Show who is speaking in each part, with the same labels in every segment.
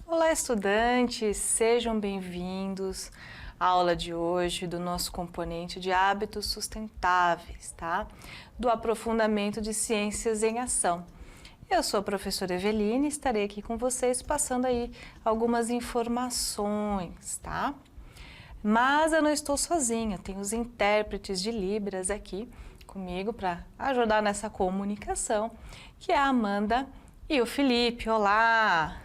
Speaker 1: Olá, estudantes! Sejam bem-vindos à aula de hoje do nosso componente de hábitos sustentáveis, tá? Do aprofundamento de ciências em ação. Eu sou a professora Eveline e estarei aqui com vocês passando aí algumas informações, tá? Mas eu não estou sozinha, tenho os intérpretes de Libras aqui comigo para ajudar nessa comunicação, que é a Amanda e o Felipe. Olá!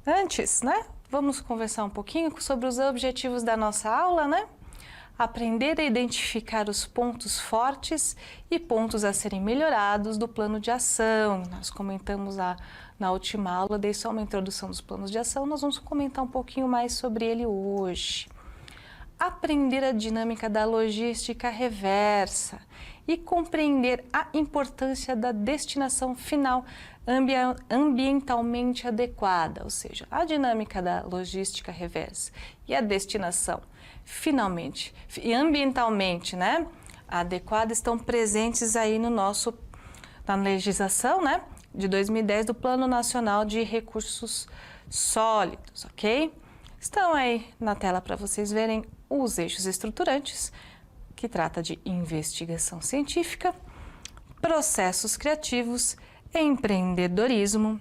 Speaker 1: Antes, vamos conversar um pouquinho sobre os objetivos da nossa aula, Aprender a identificar os pontos fortes e pontos a serem melhorados do plano de ação. Nós comentamos na última aula, dei só uma introdução dos planos de ação, nós vamos comentar um pouquinho mais sobre ele hoje. Aprender a dinâmica da logística reversa e compreender a importância da destinação final ambientalmente adequada, ou seja, a dinâmica da logística reversa e a destinação finalmente e ambientalmente, adequada estão presentes aí na legislação, de 2010 do Plano Nacional de Recursos Sólidos, ok? Estão aí na tela para vocês verem os eixos estruturantes, que trata de investigação científica, processos criativos, empreendedorismo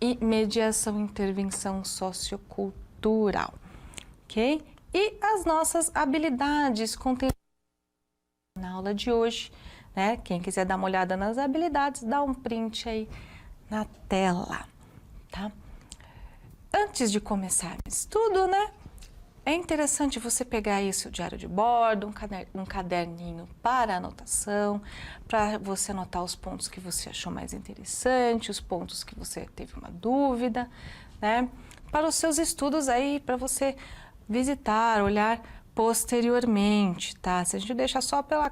Speaker 1: e mediação e intervenção sociocultural, ok? E as nossas habilidades contempladas na aula de hoje, Quem quiser dar uma olhada nas habilidades, dá um print aí na tela, tá? Antes de começarmos tudo, é interessante você pegar aí seu diário de bordo, um caderninho para anotação, para você anotar os pontos que você achou mais interessante, os pontos que você teve uma dúvida, para os seus estudos aí, para você visitar, olhar posteriormente, tá? Se a gente deixar só pela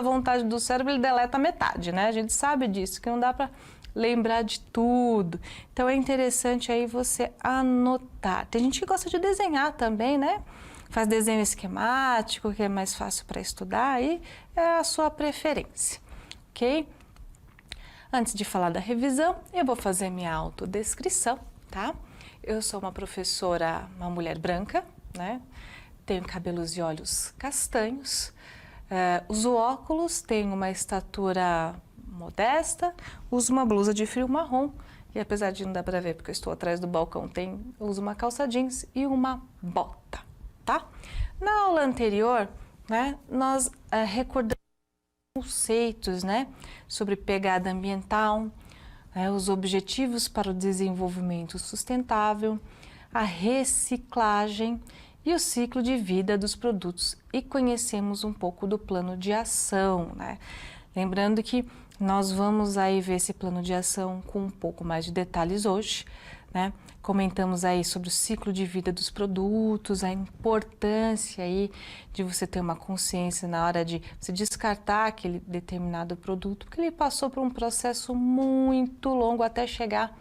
Speaker 1: vontade do cérebro, ele deleta metade, A gente sabe disso, que não dá para lembrar de tudo. Então é interessante aí você anotar. Tem gente que gosta de desenhar também, Faz desenho esquemático, que é mais fácil para estudar, aí é a sua preferência, ok? Antes de falar da revisão, eu vou fazer minha autodescrição, tá? Eu sou uma professora, uma mulher branca, Tenho cabelos e olhos castanhos, uso óculos, tenho uma estatura modesta, uso uma blusa de frio marrom e apesar de não dar para ver porque eu estou atrás do balcão, uso uma calça jeans e uma bota, tá? Na aula anterior, nós recordamos conceitos, sobre pegada ambiental, os objetivos para o desenvolvimento sustentável, a reciclagem e o ciclo de vida dos produtos e conhecemos um pouco do plano de ação, Lembrando que nós vamos aí ver esse plano de ação com um pouco mais de detalhes hoje, Comentamos aí sobre o ciclo de vida dos produtos, a importância aí de você ter uma consciência na hora de você descartar aquele determinado produto, porque ele passou por um processo muito longo até chegar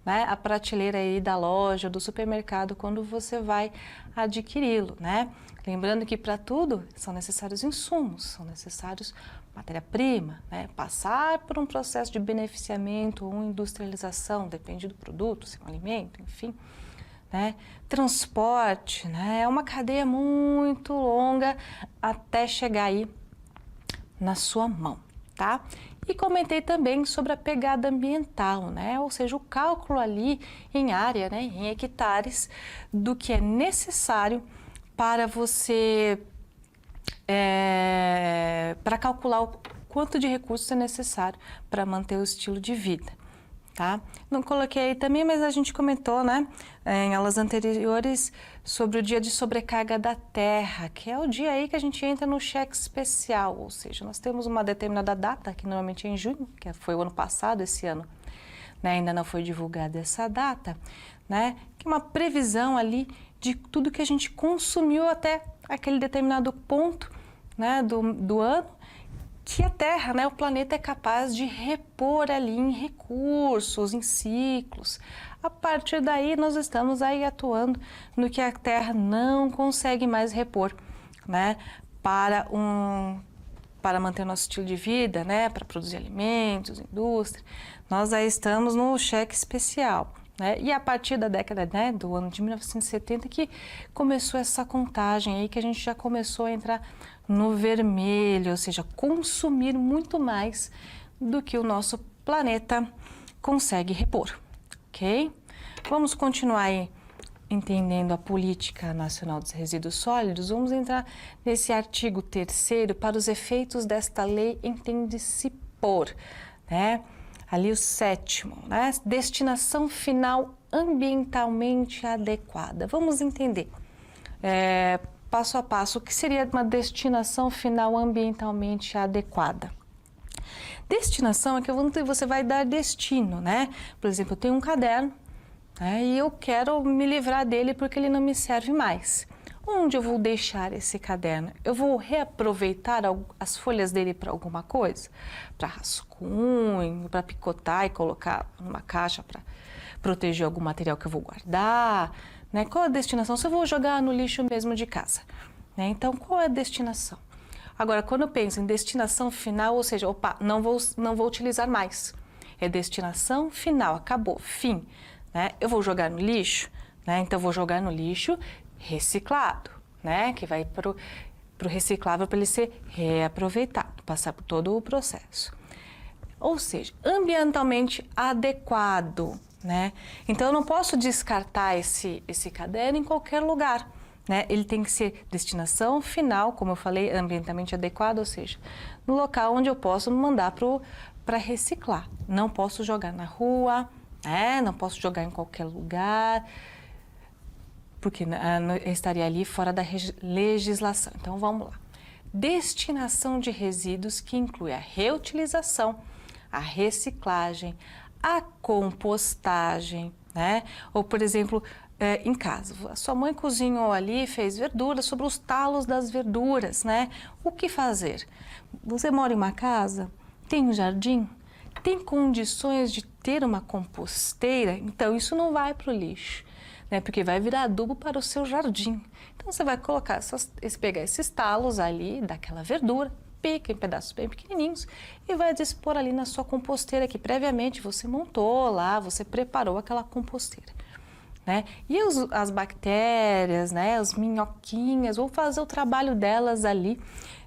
Speaker 1: à prateleira aí da loja, do supermercado, quando você vai adquiri-lo, Lembrando que para tudo são necessários insumos, são necessários matéria-prima, Passar por um processo de beneficiamento ou industrialização, depende do produto, se é um alimento, enfim, Transporte, é uma cadeia muito longa até chegar aí na sua mão, tá? E comentei também sobre a pegada ambiental, Ou seja, o cálculo ali em área, em hectares, do que é necessário para você, para calcular o quanto de recursos é necessário para manter o estilo de vida, tá? Não coloquei aí também, mas a gente comentou, em aulas anteriores sobre o dia de sobrecarga da terra, que é o dia aí que a gente entra no cheque especial, ou seja, nós temos uma determinada data, que normalmente é em junho, que foi o ano passado, esse ano, ainda não foi divulgada essa data, que é uma previsão ali de tudo que a gente consumiu até aquele determinado ponto, do ano, que a Terra, o planeta é capaz de repor ali em recursos, em ciclos. A partir daí, nós estamos aí atuando no que a Terra não consegue mais repor, para para manter nosso estilo de vida, né, para produzir alimentos, indústria, nós já estamos no cheque especial. Né? E a partir da década, né, do ano de 1970 que começou essa contagem aí, que a gente já começou a entrar no vermelho, ou seja, consumir muito mais do que o nosso planeta consegue repor, ok? Vamos continuar aí entendendo a Política Nacional dos Resíduos Sólidos. Vamos entrar nesse artigo 3º para os efeitos desta lei entende-se por, né? Ali o 7º, né? Destinação final ambientalmente adequada. Vamos entender passo a passo o que seria uma destinação final ambientalmente adequada. Destinação é que você vai dar destino, né? Por exemplo, eu tenho um caderno, né, e eu quero me livrar dele porque ele não me serve mais. Onde eu vou deixar esse caderno? Eu vou reaproveitar as folhas dele para alguma coisa? Para rascunho, para picotar e colocar numa caixa para proteger algum material que eu vou guardar? Né? Qual a destinação? Se eu vou jogar no lixo mesmo de casa. Né? Então, qual é a destinação? Agora, quando eu penso em destinação final, ou seja, opa, não vou utilizar mais. É destinação final, acabou, fim. Né? Eu vou jogar no lixo? Né? Então, eu vou jogar no lixo reciclado, né? Que vai para o reciclável para ele ser reaproveitado, passar por todo o processo. Ou seja, ambientalmente adequado, né? Então, eu não posso descartar esse caderno em qualquer lugar, né? Ele tem que ser destinação final, como eu falei, ambientalmente adequado, ou seja, no local onde eu posso mandar para reciclar. Não posso jogar na rua, né? Não posso jogar em qualquer lugar, porque estaria ali fora da legislação. Então, vamos lá. Destinação de resíduos que inclui a reutilização, a reciclagem, a compostagem, né? Ou, por exemplo, em casa, a sua mãe cozinhou ali, fez verduras, sobre os talos das verduras, né? O que fazer? Você mora em uma casa, tem um jardim, tem condições de ter uma composteira, então isso não vai para o lixo. Né, porque vai virar adubo para o seu jardim. Então, você vai colocar pegar esses talos ali daquela verdura, pica em pedaços bem pequenininhos e vai dispor ali na sua composteira que previamente você montou lá, você preparou aquela composteira. Né? E as bactérias, né, as minhoquinhas, vão fazer o trabalho delas ali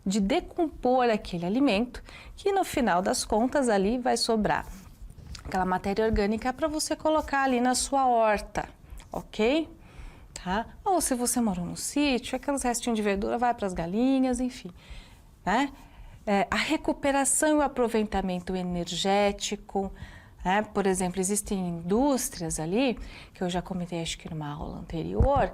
Speaker 1: de decompor aquele alimento que no final das contas ali vai sobrar aquela matéria orgânica para você colocar ali na sua horta. Ok? Tá? Ou se você mora no sítio, aqueles restinhos de verdura vai para as galinhas, enfim. Né? A recuperação e o aproveitamento energético, né? Por exemplo, existem indústrias ali, que eu já comentei acho que numa aula anterior,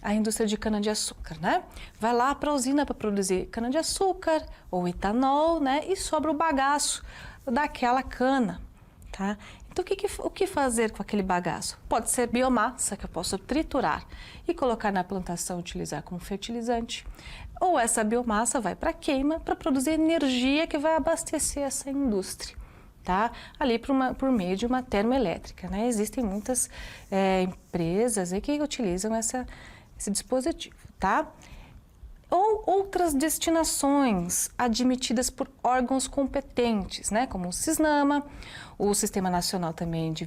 Speaker 1: a indústria de cana-de-açúcar, né? Vai lá para a usina para produzir cana-de-açúcar ou etanol, né? E sobra o bagaço daquela cana, tá? Então, o que fazer com aquele bagaço? Pode ser biomassa, que eu posso triturar e colocar na plantação e utilizar como fertilizante. Ou essa biomassa vai para a queima para produzir energia que vai abastecer essa indústria, tá? Ali por meio de uma termoelétrica, né? Existem muitas empresas aí que utilizam esse dispositivo, tá? Ou outras destinações admitidas por órgãos competentes, né, como o Cisnama, o Sistema Nacional também de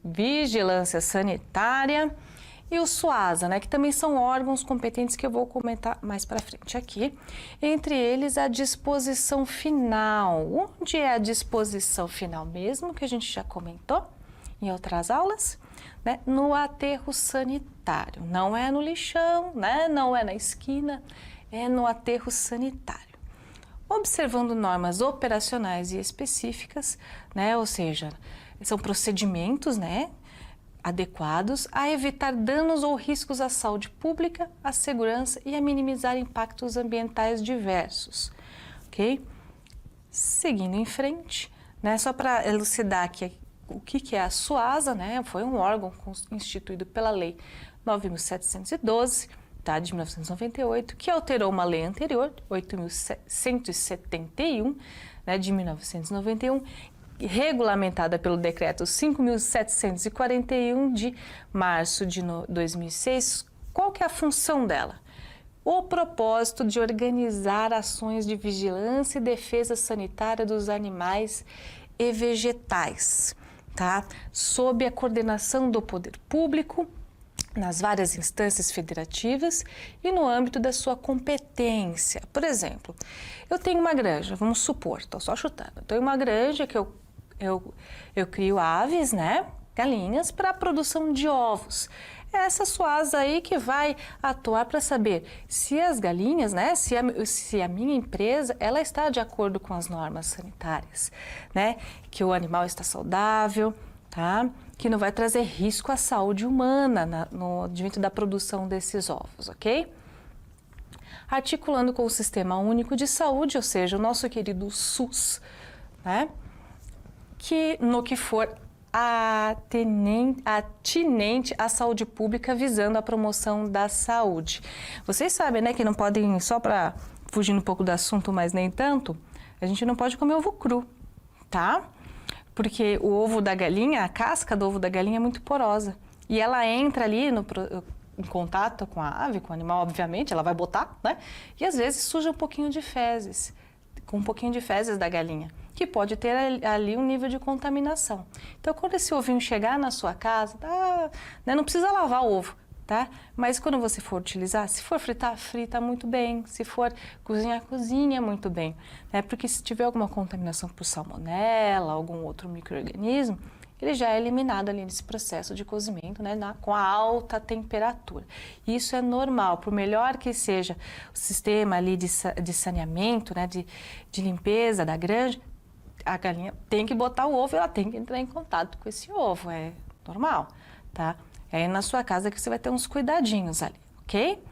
Speaker 1: Vigilância Sanitária e o SUASA, né, que também são órgãos competentes que eu vou comentar mais para frente aqui. Entre eles, a disposição final. Onde é a disposição final mesmo, que a gente já comentou em outras aulas? Né? No aterro sanitário, não é no lixão, né? Não é na esquina, é no aterro sanitário. Observando normas operacionais e específicas, né? Ou seja, são procedimentos, né, adequados a evitar danos ou riscos à saúde pública, à segurança e a minimizar impactos ambientais diversos, ok? Seguindo em frente, né, só para elucidar aqui o que é a SUASA, né? Foi um órgão instituído pela Lei 9.712, tá, de 1998, que alterou uma lei anterior, 8.171, né, de 1991, regulamentada pelo Decreto 5.741 de março de 2006. Qual que é a função dela? o propósito de organizar ações de vigilância e defesa sanitária dos animais e vegetais, tá? Sob a coordenação do poder público, nas várias instâncias federativas e no âmbito da sua competência. Por exemplo, eu tenho uma granja, vamos supor, estou só chutando, eu tenho uma granja que eu crio aves, né, galinhas, para a produção de ovos. É essa SUASA aí que vai atuar para saber se as galinhas, né, se a minha empresa, ela está de acordo com as normas sanitárias, né, que o animal está saudável, tá? Que não vai trazer risco à saúde humana dentro da produção desses ovos, ok? Articulando com o Sistema Único de Saúde, ou seja, o nosso querido SUS, né? Que no que for atinente à saúde pública, visando a promoção da saúde. Vocês sabem, né, que não podem, só para fugir um pouco do assunto, mas nem tanto, a gente não pode comer ovo cru, tá? Porque o ovo da galinha, a casca do ovo da galinha é muito porosa. E ela entra ali em contato com a ave, com o animal, obviamente, ela vai botar, né? E às vezes suja um pouquinho de fezes, com um pouquinho de fezes da galinha, que pode ter ali um nível de contaminação. Então, quando esse ovinho chegar na sua casa, né, não precisa lavar o ovo, tá? Mas quando você for utilizar, se for fritar, frita muito bem. Se for cozinhar, cozinha muito bem. Né? Porque se tiver alguma contaminação por salmonela, algum outro micro-organismo, ele já é eliminado ali nesse processo de cozimento, né? Com a alta temperatura. Isso é normal, por melhor que seja o sistema ali de saneamento, né? de limpeza da granja, a galinha tem que botar o ovo, ela tem que entrar em contato com esse ovo, é normal, tá? É na sua casa que você vai ter uns cuidadinhos ali, ok?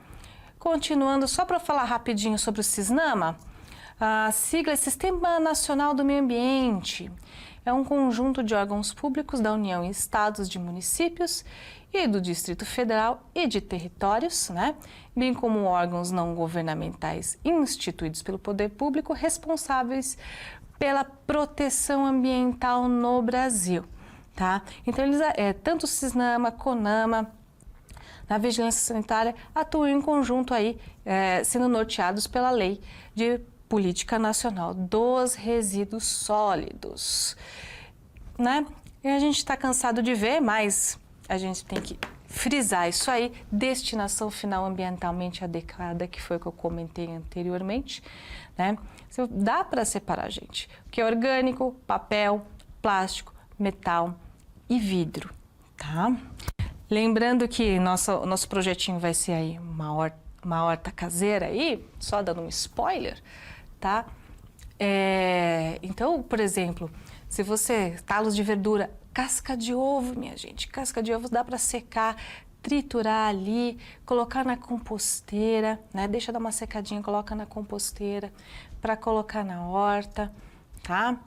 Speaker 1: Continuando, só para falar rapidinho sobre o CISNAMA, a sigla é Sistema Nacional do Meio Ambiente. É um conjunto de órgãos públicos da União e estados, de municípios e do Distrito Federal e de territórios, né? Bem como órgãos não governamentais instituídos pelo poder público responsáveis pela proteção ambiental no Brasil. Tá? Então, eles, tanto o CISNAMA, CONAMA, na vigilância sanitária, atuam em conjunto aí, sendo norteados pela Lei de Política Nacional dos Resíduos Sólidos. Né? E a gente está cansado de ver, mas a gente tem que frisar isso aí, destinação final ambientalmente adequada, que foi o que eu comentei anteriormente. Né? Dá para separar, gente, o que é orgânico, papel, plástico, metal e vidro, tá? Lembrando que nosso projetinho vai ser aí uma horta caseira aí, só dando um spoiler, tá? Então, por exemplo, se você, talos de verdura, casca de ovo, minha gente, casca de ovo dá para secar, triturar ali, colocar na composteira, né? Deixa dar uma secadinha, coloca na composteira para colocar na horta, tá?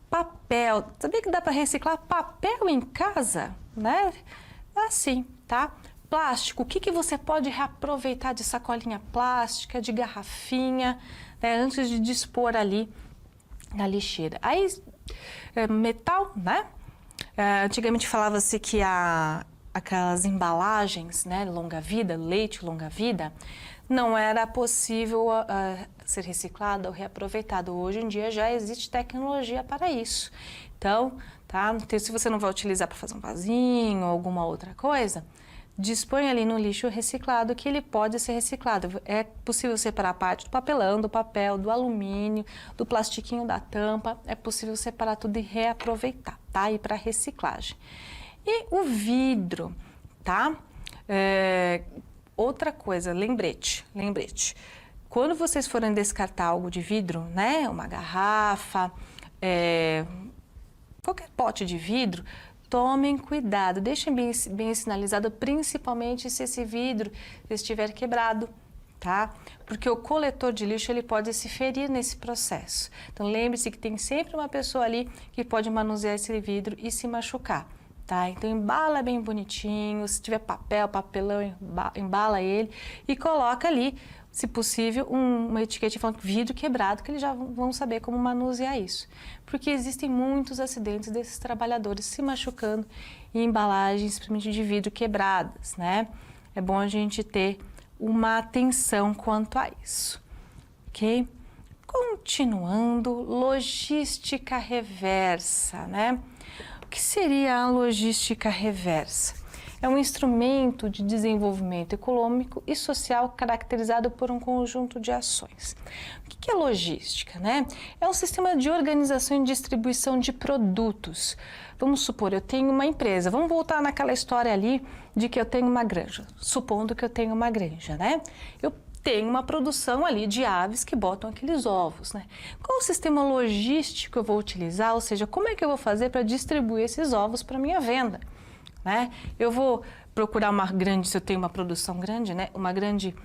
Speaker 1: Papel, sabia que dá para reciclar papel em casa, né? Assim, tá? Plástico, o que você pode reaproveitar de sacolinha plástica, de garrafinha, né? Antes de dispor ali na lixeira. Aí, metal, né? Antigamente falava-se que aquelas embalagens, né, longa-vida, leite longa-vida, não era possível ser reciclado ou reaproveitado. Hoje em dia já existe tecnologia para isso. Então, tá? Então, se você não vai utilizar para fazer um vasinho ou alguma outra coisa, dispõe ali no lixo reciclado que ele pode ser reciclado. É possível separar a parte do papelão, do papel, do alumínio, do plastiquinho da tampa. É possível separar tudo e reaproveitar, tá? E para reciclagem. E o vidro, tá? Outra coisa, lembrete. Quando vocês forem descartar algo de vidro, né? Uma garrafa, qualquer pote de vidro, tomem cuidado, deixem bem sinalizado, principalmente se esse vidro estiver quebrado, tá? Porque o coletor de lixo ele pode se ferir nesse processo. Então lembre-se que tem sempre uma pessoa ali que pode manusear esse vidro e se machucar. Tá? Então embala bem bonitinho, se tiver papelão, embala ele e coloca ali, se possível, uma etiqueta falando vidro quebrado, que eles já vão saber como manusear isso. Porque existem muitos acidentes desses trabalhadores se machucando em embalagens, principalmente de vidro quebradas, né? É bom a gente ter uma atenção quanto a isso, ok? Continuando, logística reversa, né? O que seria a logística reversa? É um instrumento de desenvolvimento econômico e social caracterizado por um conjunto de ações. O que é logística, né? É um sistema de organização e distribuição de produtos. Vamos supor, eu tenho uma empresa, vamos voltar naquela história ali de que eu tenho uma granja, supondo que eu tenho uma granja, né? Eu tenho uma produção ali de aves que botam aqueles ovos, né? Qual o sistema logístico eu vou utilizar, ou seja, como é que eu vou fazer para distribuir esses ovos para minha venda? Né? Eu vou procurar uma grande, se eu tenho uma produção grande, né? Uma grande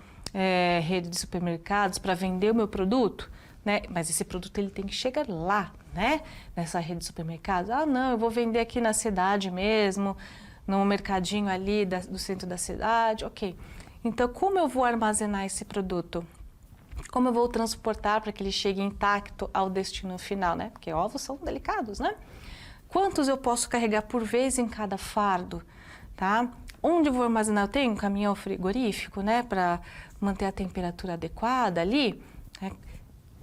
Speaker 1: rede de supermercados para vender o meu produto, né? Mas esse produto ele tem que chegar lá, né? Nessa rede de supermercados. Ah, não, eu vou vender aqui na cidade mesmo, no mercadinho ali do centro da cidade, ok. Então, como eu vou armazenar esse produto? Como eu vou transportar para que ele chegue intacto ao destino final, né? Porque ovos são delicados, né? Quantos eu posso carregar por vez em cada fardo, tá? Onde eu vou armazenar? Eu tenho um caminhão frigorífico, né? Para manter a temperatura adequada ali, né?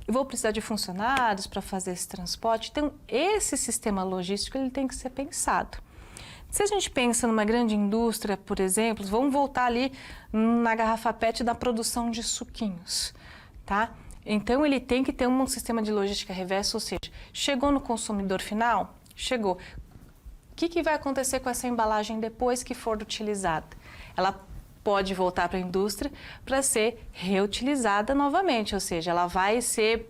Speaker 1: Eu vou precisar de funcionários para fazer esse transporte. Então, esse sistema logístico ele tem que ser pensado. Se a gente pensa numa grande indústria, por exemplo, vamos voltar ali na garrafa PET da produção de suquinhos, tá? Então, ele tem que ter um sistema de logística reversa, ou seja, chegou no consumidor final, chegou. O que vai acontecer com essa embalagem depois que for utilizada? Ela pode voltar para a indústria para ser reutilizada novamente, ou seja, ela vai ser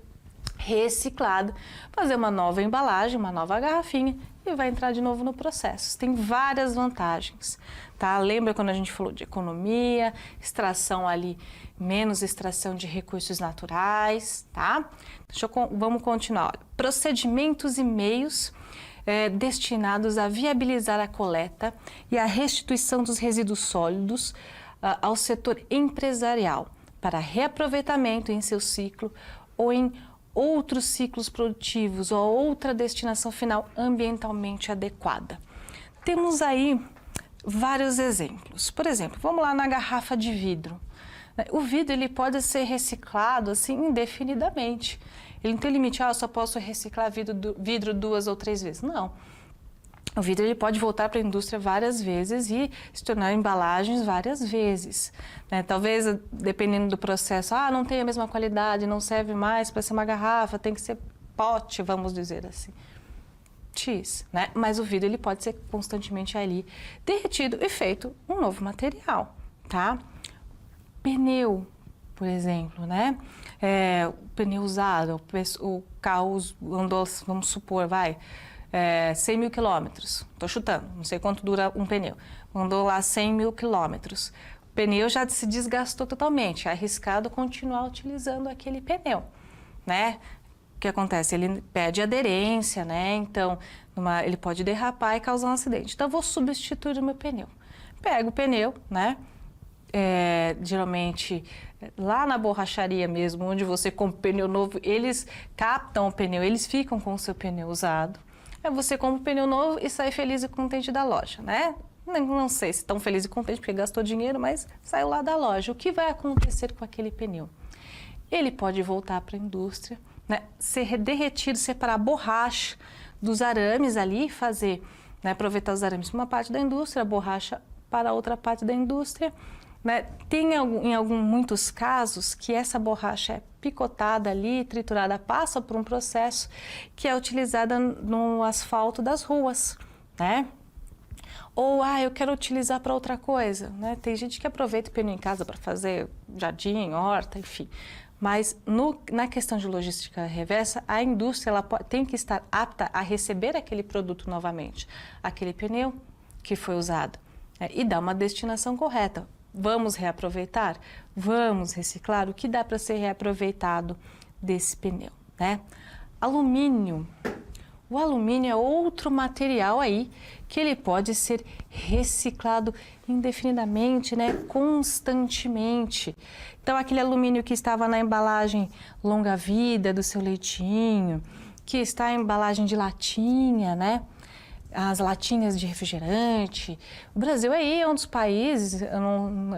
Speaker 1: reciclada, fazer uma nova embalagem, uma nova garrafinha e vai entrar de novo no processo. Tem várias vantagens, tá? Lembra quando a gente falou de economia, extração ali, menos extração de recursos naturais, tá? Vamos continuar. Olha, procedimentos e meios destinados a viabilizar a coleta e a restituição dos resíduos sólidos ao setor empresarial para reaproveitamento em seu ciclo ou em outros ciclos produtivos ou outra destinação final ambientalmente adequada. Temos aí vários exemplos. Por exemplo, vamos lá na garrafa de vidro. O vidro ele pode ser reciclado assim indefinidamente. Ele não tem limite, eu só posso reciclar vidro 2 ou 3 vezes. Não. O vidro ele pode voltar para a indústria várias vezes e se tornar embalagens várias vezes, né? Talvez, dependendo do processo, não tem a mesma qualidade, não serve mais para ser uma garrafa, tem que ser pote, vamos dizer assim. X, né? Mas o vidro ele pode ser constantemente ali derretido e feito um novo material, tá? Pneu, por exemplo, né? O pneu usado, o carro andou, vamos supor, 100 mil quilômetros, estou chutando, não sei quanto dura um pneu, andou lá 100 mil quilômetros, o pneu já se desgastou totalmente, é arriscado continuar utilizando aquele pneu, né? O que acontece? Ele perde aderência, né? Então, ele pode derrapar e causar um acidente. Então, eu vou substituir o meu pneu. Pego o pneu, né? Geralmente, lá na borracharia mesmo, onde você compra pneu novo, eles captam o pneu, eles ficam com o seu pneu usado. Aí você compra um pneu novo e sai feliz e contente da loja, né? Não sei se tão feliz e contente porque gastou dinheiro, mas saiu lá da loja. O que vai acontecer com aquele pneu? Ele pode voltar para a indústria, né? Ser derretido, separar a borracha dos arames ali, fazer, né? Aproveitar os arames para uma parte da indústria, a borracha para outra parte da indústria, né? Tem em muitos casos que essa borracha é picotada ali, triturada, passa por um processo que é utilizada no asfalto das ruas, né? Ou, eu quero utilizar para outra coisa, né? Tem gente que aproveita o pneu em casa para fazer jardim, horta, enfim. Mas na questão de logística reversa, a indústria ela tem que estar apta a receber aquele produto novamente, aquele pneu que foi usado, né? E dar uma destinação correta. Vamos reaproveitar? Vamos reciclar? O que dá para ser reaproveitado desse pneu, né? Alumínio. O alumínio é outro material aí que ele pode ser reciclado indefinidamente, né? Constantemente. Então, aquele alumínio que estava na embalagem longa-vida do seu leitinho, que está em embalagem de latinha, né? as latinhas de refrigerante. O Brasil aí é um dos países,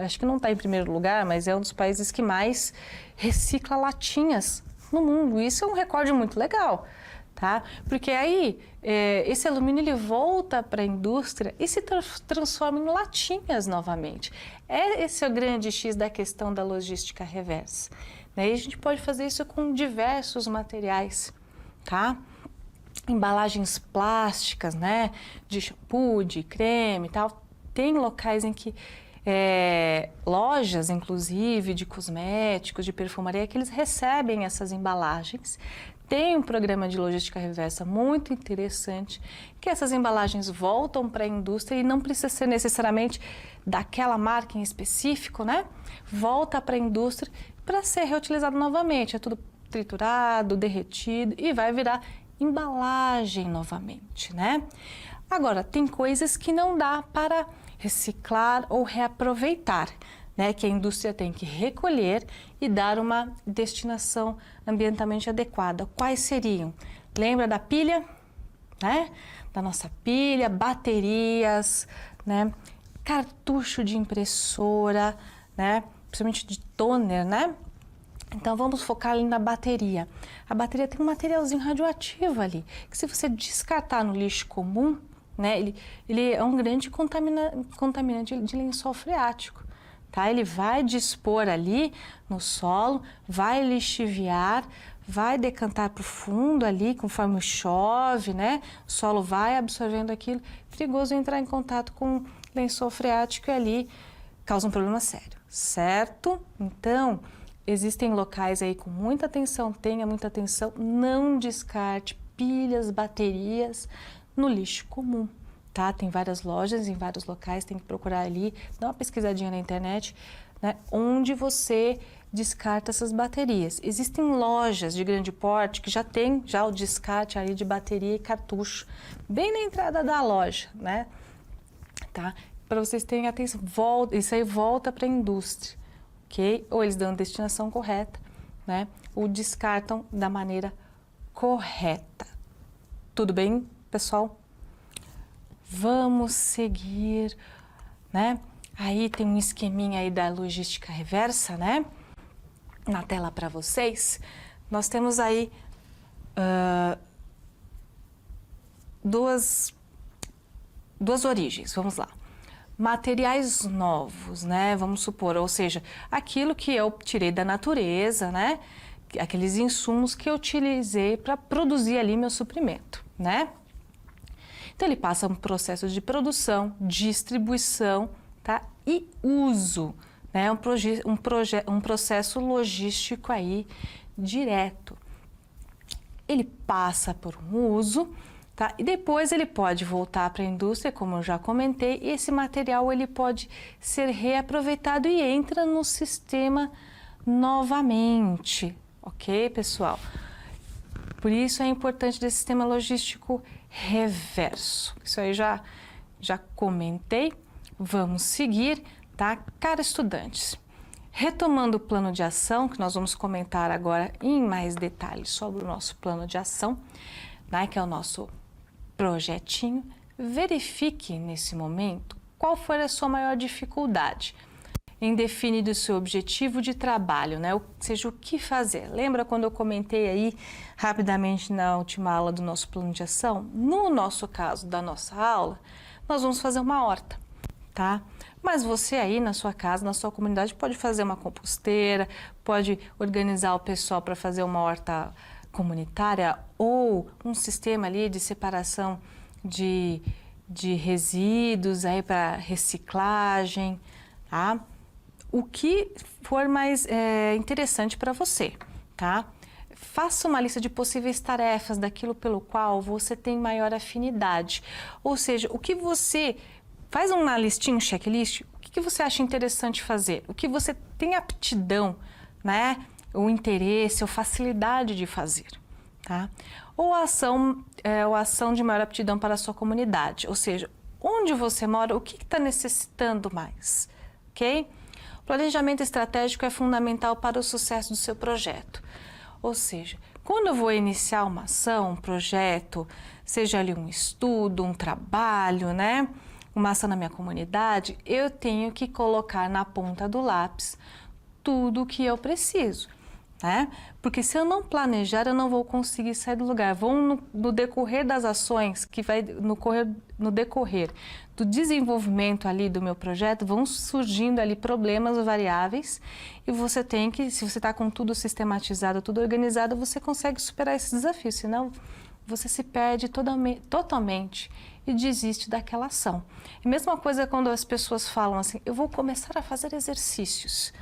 Speaker 1: acho que não está em primeiro lugar, mas é um dos países que mais recicla latinhas no mundo. Isso é um recorde muito legal, tá? Porque aí esse alumínio ele volta para a indústria e se transforma em latinhas novamente. Esse é o grande X da questão da logística reversa. E a gente pode fazer isso com diversos materiais, tá? Embalagens plásticas, né? De shampoo, de creme e tal. Tem locais em que, lojas, inclusive, de cosméticos, de perfumaria, que eles recebem essas embalagens. Tem um programa de logística reversa muito interessante, que essas embalagens voltam para a indústria e não precisa ser necessariamente daquela marca em específico, né? Volta para a indústria para ser reutilizado novamente. É tudo triturado, derretido e vai virar embalagem novamente, né? Agora, tem coisas que não dá para reciclar ou reaproveitar, né? Que a indústria tem que recolher e dar uma destinação ambientalmente adequada. Quais seriam? Lembra da pilha, né? Da nossa pilha, baterias, né? Cartucho de impressora, né? Principalmente de toner, né? Então, vamos focar ali na bateria. A bateria tem um materialzinho radioativo ali, que se você descartar no lixo comum, né, ele é um grande contaminante de lençol freático, tá? Ele vai dispor ali no solo, vai lixiviar, vai decantar para o fundo ali, conforme chove, né? O solo vai absorvendo aquilo. Perigoso entrar em contato com lençol freático e ali causa um problema sério, certo? Então, existem locais aí com muita atenção, tenha muita atenção, não descarte pilhas, baterias no lixo comum, tá? Tem várias lojas em vários locais, tem que procurar ali, dá uma pesquisadinha na internet, né? Onde você descarta essas baterias. Existem lojas de grande porte que já tem o descarte ali de bateria e cartucho, bem na entrada da loja, né? Tá? Para vocês terem atenção, isso aí volta para a indústria. Okay? Ou eles dão a destinação correta, né? Ou descartam da maneira correta. Tudo bem, pessoal? Vamos seguir, né? Aí tem um esqueminha aí da logística reversa, né? Na tela para vocês. Nós temos aí duas origens, vamos lá. Materiais novos, né? Vamos supor, ou seja, aquilo que eu tirei da natureza, né? Aqueles insumos que eu utilizei para produzir ali meu suprimento, né? Então, ele passa um processo de produção, distribuição, tá? E uso, né? Um processo logístico aí direto. Ele passa por um uso, tá? E depois ele pode voltar para a indústria, como eu já comentei, e esse material ele pode ser reaproveitado e entra no sistema novamente, ok, pessoal? Por isso é importante desse sistema logístico reverso. Isso aí já comentei. Vamos seguir, tá? Cara, estudantes, retomando o plano de ação, que nós vamos comentar agora em mais detalhes sobre o nosso plano de ação, né, que é o nosso projetinho, verifique nesse momento qual foi a sua maior dificuldade em definir o seu objetivo de trabalho, né? Ou seja, o que fazer. Lembra quando eu comentei aí rapidamente na última aula do nosso plano de ação? No nosso caso, da nossa aula, nós vamos fazer uma horta, tá? Mas você aí na sua casa, na sua comunidade, pode fazer uma composteira, pode organizar o pessoal para fazer uma horta comunitária ou um sistema ali de separação de resíduos aí para reciclagem, tá? O que for mais interessante para você, tá? Faça uma lista de possíveis tarefas daquilo pelo qual você tem maior afinidade. Ou seja, o que você... Faz uma listinha, um checklist, o que você acha interessante fazer? O que você tem aptidão, né? Ou interesse, ou facilidade de fazer, tá? Ou ação de maior aptidão para a sua comunidade. Ou seja, onde você mora, o que está necessitando mais, ok? Planejamento estratégico é fundamental para o sucesso do seu projeto. Ou seja, Quando eu vou iniciar uma ação, um projeto, seja ali um estudo, um trabalho, né? Uma ação na minha comunidade, eu tenho que colocar na ponta do lápis tudo o que eu preciso, né? Porque se eu não planejar, eu não vou conseguir sair do lugar. No decorrer das ações, no decorrer do desenvolvimento ali do meu projeto, vão surgindo ali problemas variáveis e você tem que, se você está com tudo sistematizado, tudo organizado, você consegue superar esses desafios, senão você se perde totalmente e desiste daquela ação. E mesma coisa quando as pessoas falam assim, eu vou começar a fazer exercícios.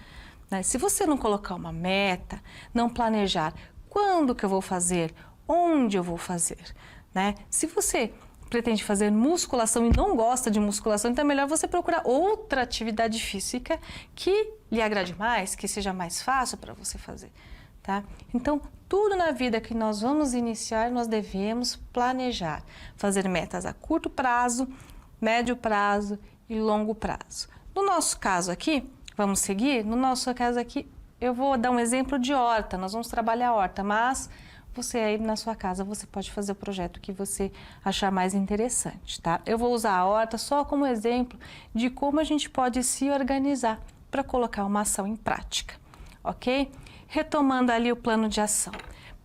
Speaker 1: Né? Se você não colocar uma meta, não planejar quando que eu vou fazer, onde eu vou fazer, né? Se você pretende fazer musculação e não gosta de musculação, então é melhor você procurar outra atividade física que lhe agrade mais, que seja mais fácil para você fazer, tá? Então, tudo na vida que nós vamos iniciar, nós devemos planejar, fazer metas a curto prazo, médio prazo e longo prazo. No nosso caso aqui, vamos seguir? No nosso caso aqui, eu vou dar um exemplo de horta, nós vamos trabalhar a horta, mas você aí na sua casa, você pode fazer o projeto que você achar mais interessante, tá? Eu vou usar a horta só como exemplo de como a gente pode se organizar para colocar uma ação em prática, ok? Retomando ali o plano de ação.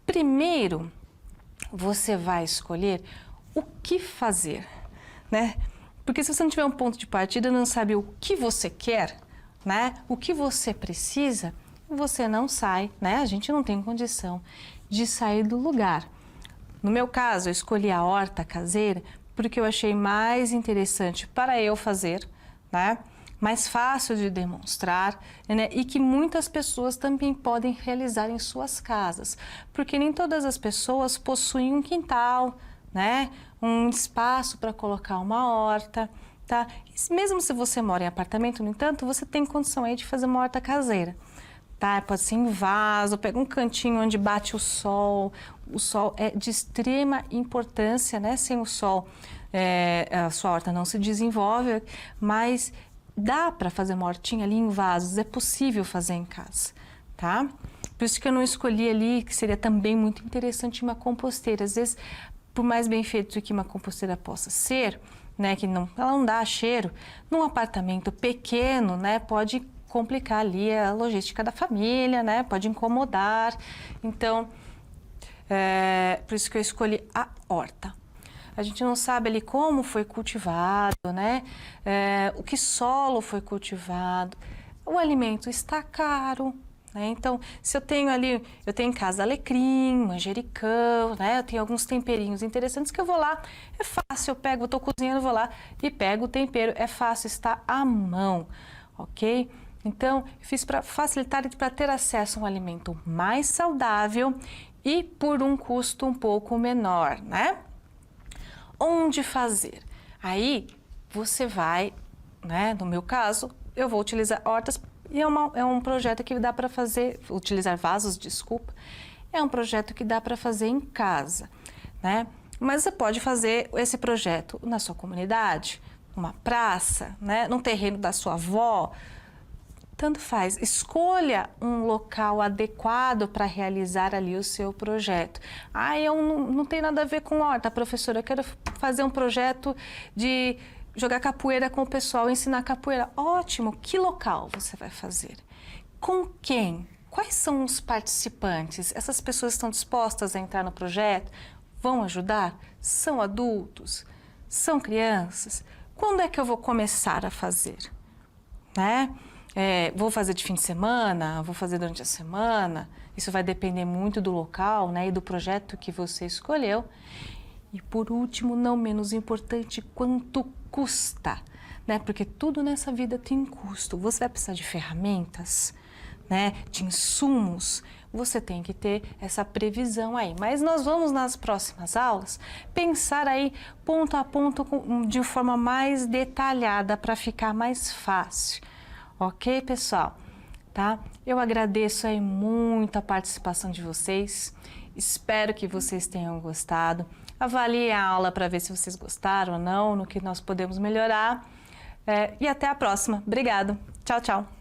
Speaker 1: Primeiro, você vai escolher o que fazer, né? Porque se você não tiver um ponto de partida, não sabe o que você quer, né? O que você precisa, você não sai, né? A gente não tem condição de sair do lugar. No meu caso, eu escolhi a horta caseira porque eu achei mais interessante para eu fazer, né? Mais fácil de demonstrar, né? E que muitas pessoas também podem realizar em suas casas, porque nem todas as pessoas possuem um quintal, né? Um espaço para colocar uma horta, tá? E mesmo se você mora em apartamento, no entanto, você tem condição aí de fazer uma horta caseira. Tá? Pode ser em vaso, pega um cantinho onde bate o sol é de extrema importância, né? Sem o sol, a sua horta não se desenvolve, mas dá para fazer uma hortinha ali em vasos, é possível fazer em casa, tá? Por isso que eu não escolhi ali, que seria também muito interessante uma composteira. Às vezes, por mais bem feito que uma composteira possa ser, né? Que ela não dá cheiro, num apartamento pequeno, né? Pode complicar ali a logística da família, né? Pode incomodar. Então, por isso que eu escolhi a horta. A gente não sabe ali como foi cultivado, né? O que solo foi cultivado. O alimento está caro, né? Então, se eu tenho ali, eu tenho em casa alecrim, manjericão, né? Eu tenho alguns temperinhos interessantes que eu vou lá, é fácil, eu pego, eu estou cozinhando, vou lá e pego o tempero, é fácil, está à mão, ok? Então, eu fiz para facilitar e para ter acesso a um alimento mais saudável e por um custo um pouco menor, né? Onde fazer? Aí, você vai, né? No meu caso, eu vou utilizar hortas e é um projeto que dá para fazer, utilizar vasos, desculpa, é um projeto que dá para fazer em casa, né? Mas você pode fazer esse projeto na sua comunidade, numa praça, né? Num terreno da sua avó, tanto faz. Escolha um local adequado para realizar ali o seu projeto. Eu não tenho nada a ver com horta, professora, eu quero fazer um projeto de jogar capoeira com o pessoal, ensinar capoeira. Ótimo, que local você vai fazer? Com quem? Quais são os participantes? Essas pessoas estão dispostas a entrar no projeto? Vão ajudar? São adultos? São crianças? Quando é que eu vou começar a fazer? Né? Vou fazer de fim de semana, vou fazer durante a semana, isso vai depender muito do local, né, e do projeto que você escolheu. E por último, não menos importante, quanto custa, né, porque tudo nessa vida tem custo. Você vai precisar de ferramentas, né, de insumos, você tem que ter essa previsão aí. Mas nós vamos nas próximas aulas pensar aí ponto a ponto de forma mais detalhada para ficar mais fácil. Ok, pessoal? Tá? Eu agradeço aí muito a participação de vocês. Espero que vocês tenham gostado. Avalie a aula para ver se vocês gostaram ou não, no que nós podemos melhorar. E até a próxima. Obrigado. Tchau, tchau.